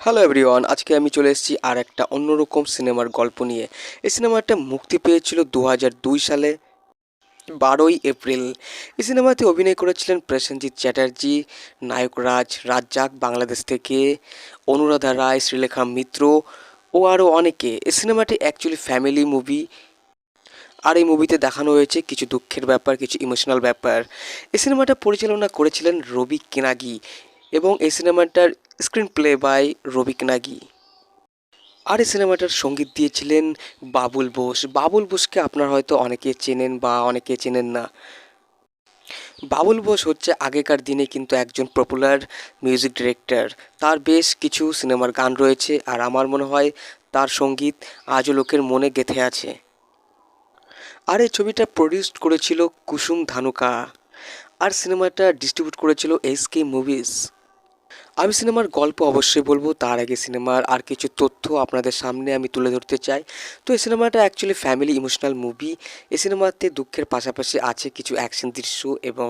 Hello everyone, আজকে আমি চলে এসেছি আর একটা অন্যরকম সিনেমার গল্প নিয়ে। এই সিনেমাটা মুক্তি পেয়েছিল 2002 সালে 12ই এপ্রিল। এই সিনেমাতে অভিনয় করেছিলেন প্রসেনজিৎ চ্যাটার্জি, নায়ক রাজ্জাক বাংলাদেশ থেকে, অনুরাধা রায়, শ্রীলেখা মিত্র ও আরও অনেকে। এই সিনেমাটি অ্যাকচুয়ালি ফ্যামিলি মুভি। আর এই মুভিতে দেখানো হয়েছে কিছু দুঃখের ব্যাপার, কিছু ইমোশনাল ব্যাপার। এই সিনেমাটা পরিচালনা করেছিলেন রবি কিনাগি এবং এই সিনেমাটার স্ক্রিন প্লে বাই রবি কিনাগি। আর এই সিনেমাটার সঙ্গীত দিয়েছিলেন বাবুল বোস। বাবুল বোসকে আপনারা হয়তো অনেকে চেনেন বা অনেকে চেনেন না। বাবুল বোস হচ্ছে আগেকার দিনে কিন্তু একজন পপুলার মিউজিক ডিরেক্টর। তার বেশ কিছু সিনেমার গান রয়েছে আর আমার মনে হয় তার সঙ্গীত আজও লোকের মনে গেঁথে আছে। আর এই ছবিটা প্রডিউসড করেছিল কুসুম ধানুকা। আর সিনেমাটা ডিস্ট্রিবিউট করেছিল এসকে মুভিজ। আমি সিনেমার গল্প অবশ্যই বলবো, তার আগে সিনেমার আর কিছু তথ্য আপনাদের সামনে আমি তুলে ধরতে চাই। তো এই সিনেমাটা অ্যাকচুয়ালি ফ্যামিলি ইমোশনাল মুভি। এই সিনেমাতে দুঃখের পাশাপাশি আছে কিছু অ্যাকশন দৃশ্য এবং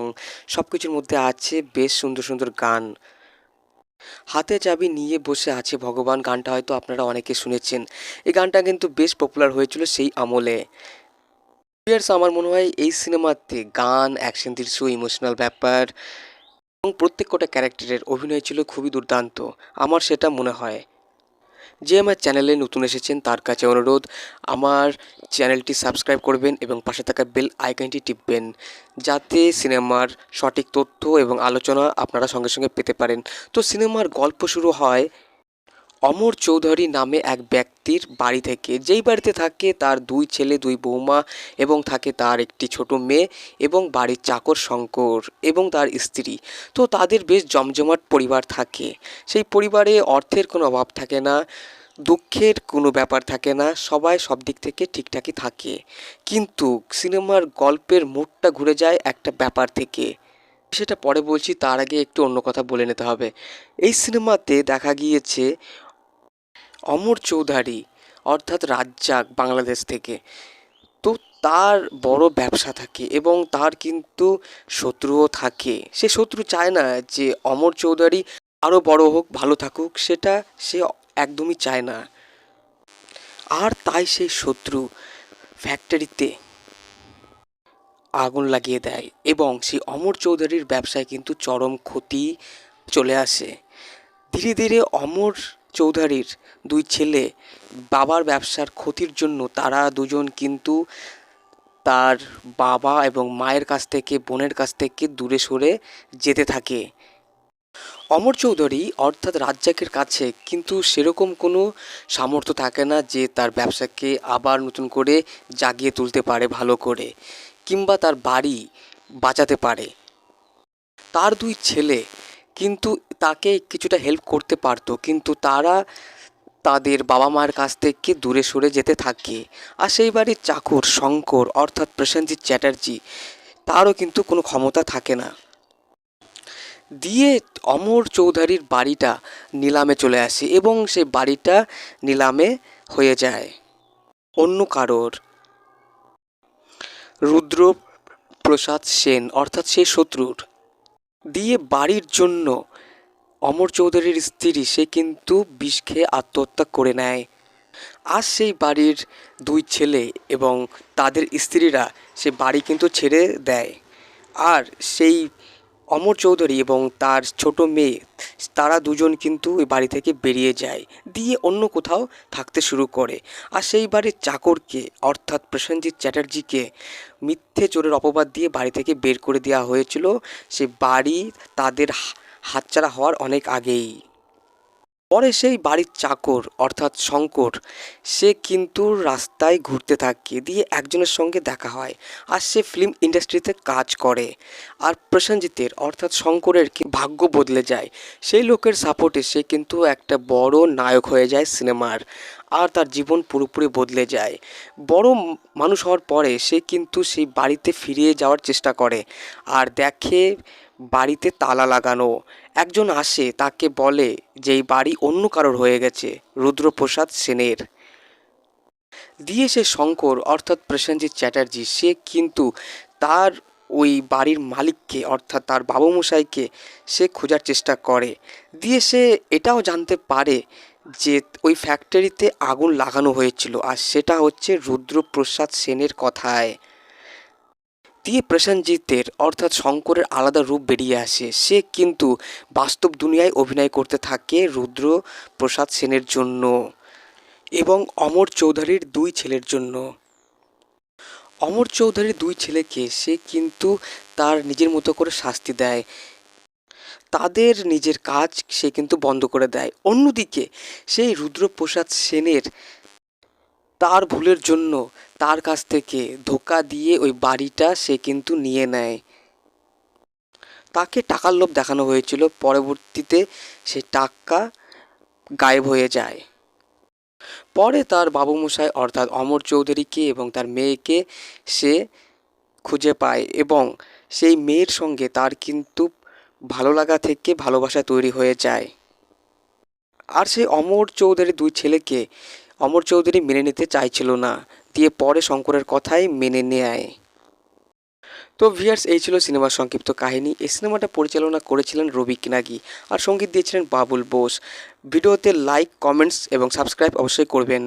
সব কিছুর মধ্যে আছে বেশ সুন্দর সুন্দর গান। হাতে চাবি নিয়ে বসে আছে ভগবান গানটা হয়তো আপনারা অনেকে শুনেছেন। এই গানটা কিন্তু বেশ পপুলার হয়েছিল সেই আমলে। আমার মনে হয় এই সিনেমাতে গান, অ্যাকশন দৃশ্য, ইমোশনাল ব্যাপার এবং প্রত্যেক কটা ক্যারেক্টারের অভিনয় ছিল খুবই দুর্দান্ত। আমার সেটা মনে হয়। যে আমার চ্যানেলে নতুন এসেছেন তার কাছে অনুরোধ, আমার চ্যানেলটি সাবস্ক্রাইব করবেন এবং পাশে থাকা বেল আইকনটি টিপবেন, যাতে সিনেমার সঠিক তথ্য এবং আলোচনা আপনারা সঙ্গে সঙ্গে পেতে পারেন। তো সিনেমার গল্প শুরু হয় অমর চৌধুরী নামে এক ব্যক্তির বাড়ি থেকে। যেই বাড়িতে থাকে তার দুই ছেলে, দুই বৌমা এবং থাকে তার একটি ছোট মেয়ে এবং বাড়ির চাকর শঙ্কর এবং তার স্ত্রী। তো তাদের বেশ জমজমাট পরিবার থাকে। সেই পরিবারে অর্থের কোনো অভাব থাকে না, দুঃখের কোনো ব্যাপার থাকে না, সবাই সব দিক থেকে ঠিকঠাকই থাকে। কিন্তু সিনেমার গল্পের মোড়টা ঘুরে যায় একটা ব্যাপার থেকে। সেটা পরে বলছি, তার আগে একটু অন্য কথা বলে নিতে হবে। এই সিনেমাতে দেখা গিয়েছে অমর চৌধুরী অর্থাৎ রাজ্জাক বাংলাদেশ থেকে। তো তার বড় ব্যবসা থাকে এবং তার কিন্তু শত্রুও থাকে। সে শত্রু চায় না যে অমর চৌধুরী আরও বড় হোক, ভালো থাকুক, সেটা সে একদমই চায় না। আর তাই সেই শত্রু ফ্যাক্টরিতে আগুন লাগিয়ে দেয় এবং সেই অমর চৌধুরীর ব্যবসায় কিন্তু চরম ক্ষতি চলে আসে। ধীরে ধীরে অমর চৌধুরীর দুই ছেলে বাবার ব্যবসার ক্ষতির জন্য তারা দুজন কিন্তু তার বাবা এবং মায়ের কাছ থেকে, বোনের কাছ থেকে দূরে সরে যেতে থাকে। অমর চৌধুরী অর্থাৎ রাজ্জাকের কাছে কিন্তু সেরকম কোনো সামর্থ্য থাকে না যে তার ব্যবসাকে আবার নতুন করে জাগিয়ে তুলতে পারে ভালো করে, কিংবা তার বাড়ি বাঁচাতে পারে। তার দুই ছেলে কিন্তু তাকে কিছুটা হেল্প করতে পারতো, কিন্তু তারা তাদের বাবা মায়ের কাছ থেকে দূরে সরে যেতে থাকে। আর সেই বাড়ির চাকর শঙ্কর অর্থাৎ প্রসেনজিৎ চ্যাটার্জি, তারও কিন্তু কোনো ক্ষমতা থাকে না। দিয়ে অমর চৌধুরীর বাড়িটা নিলামে চলে আসে এবং সেই বাড়িটা নিলামে হয়ে যায় অন্য কারোর, রুদ্রপ্রসাদ সেন অর্থাৎ সেই শত্রুর। দিয়ে বাড়ির জন্য অমর চৌধুরীর স্ত্রী সে কিন্তু বিষ খেয়ে আত্মহত্যা করে নেয়। আর সেই বাড়ির দুই ছেলে এবং তাদের স্ত্রীরা সে বাড়ি কিন্তু ছেড়ে দেয়। আর সেই অমর চৌধুরী এবং তার ছোট মেয়ে, তারা দুজন কিন্তু ওই বাড়ি থেকে বেরিয়ে যায়, দিয়ে অন্য কোথাও থাকতে শুরু করে। আর সেই বাড়ির চাকরকে অর্থাৎ প্রসেনজিৎ চ্যাটার্জিকে মিথ্যে চোরের অপবাদ দিয়ে বাড়ি থেকে বের করে দেওয়া হয়েছিল, সে বাড়ি তাদের হাতছাড়া হওয়ার অনেক আগেই। পরে সেই বাড়ির চাকর অর্থাৎ শঙ্কর সে কিন্তু রাস্তায় ঘুরতে থাকে, দিয়ে একজনের সঙ্গে দেখা হয় আর সে ফিল্ম ইন্ডাস্ট্রিতে কাজ করে। আর প্রসেনজিতের অর্থাৎ শঙ্করের কি ভাগ্য বদলে যায়, সেই লোকের সাপোর্টে সে কিন্তু একটা বড় নায়ক হয়ে যায় সিনেমার। আর তার জীবন পুরোপুরি বদলে যায়। বড় মানুষ হওয়ার পরে সে কিন্তু সেই বাড়িতে ফিরে যাওয়ার চেষ্টা করে আর দেখে বাড়িতে তালা লাগানো। একজন আসে, তাকে বলে যে এই বাড়ি অন্য কারোর হয়ে গেছে, রুদ্রপ্রসাদ সেনের। দিয়ে সে শঙ্কর অর্থাৎ প্রসেনজিৎ চ্যাটার্জি সে কিন্তু তার ওই বাড়ির মালিককে অর্থাৎ তার বাবুমশাইকে সে খোঁজার চেষ্টা করে। দিয়ে সে এটাও জানতে পারে যে ওই ফ্যাক্টরিতে আগুন লাগানো হয়েছিল, আর সেটা হচ্ছে রুদ্রপ্রসাদ সেনের কথায়। দিয়ে প্রসেনজিতের অর্থাৎ শঙ্করের আলাদা রূপ বেরিয়ে আসে। সে কিন্তু বাস্তব দুনিয়ায় অভিনয় করতে থাকে রুদ্রপ্রসাদ সেনের জন্য এবং অমর চৌধুরীর দুই ছেলের জন্য। অমর চৌধুরীর দুই ছেলেকে সে কিন্তু তার নিজের মতো করে শাস্তি দেয়, তাদের নিজের কাজ সে কিন্তু বন্ধ করে দেয়। অন্যদিকে সেই রুদ্রপ্রসাদ সেনের তার ভুলের জন্য তার কাছ থেকে ধোঁকা দিয়ে ওই বাড়িটা সে কিন্তু নিয়ে নেয়। তাকে টাকার লোভ দেখানো হয়েছিল, পরবর্তীতে সে টাকা গায়েব হয়ে যায়। পরে তার বাবুমশাই অর্থাৎ অমর চৌধুরীকে এবং তার মেয়েকে সে খুঁজে পায় এবং সেই মেয়ের সঙ্গে তার কিন্তু ভালো লাগা থেকে ভালোবাসা তৈরি হয়ে যায়। আর সেই অমর চৌধুরীর দুই ছেলেকে অমর চৌধুরী মেনে নিতে চাইছিল না, দিয়ে পরে শঙ্করের কথাই মেনে নেয়। তো ভিউয়ার্স, এই ছিল সিনেমার সংক্ষিপ্ত কাহিনী। এই সিনেমাটা পরিচালনা করেছিলেন রবি কিনাগি আর সঙ্গীত দিয়েছিলেন বাবুল বোস। ভিডিওতে লাইক, কমেন্টস এবং সাবস্ক্রাইব অবশ্যই করবেন।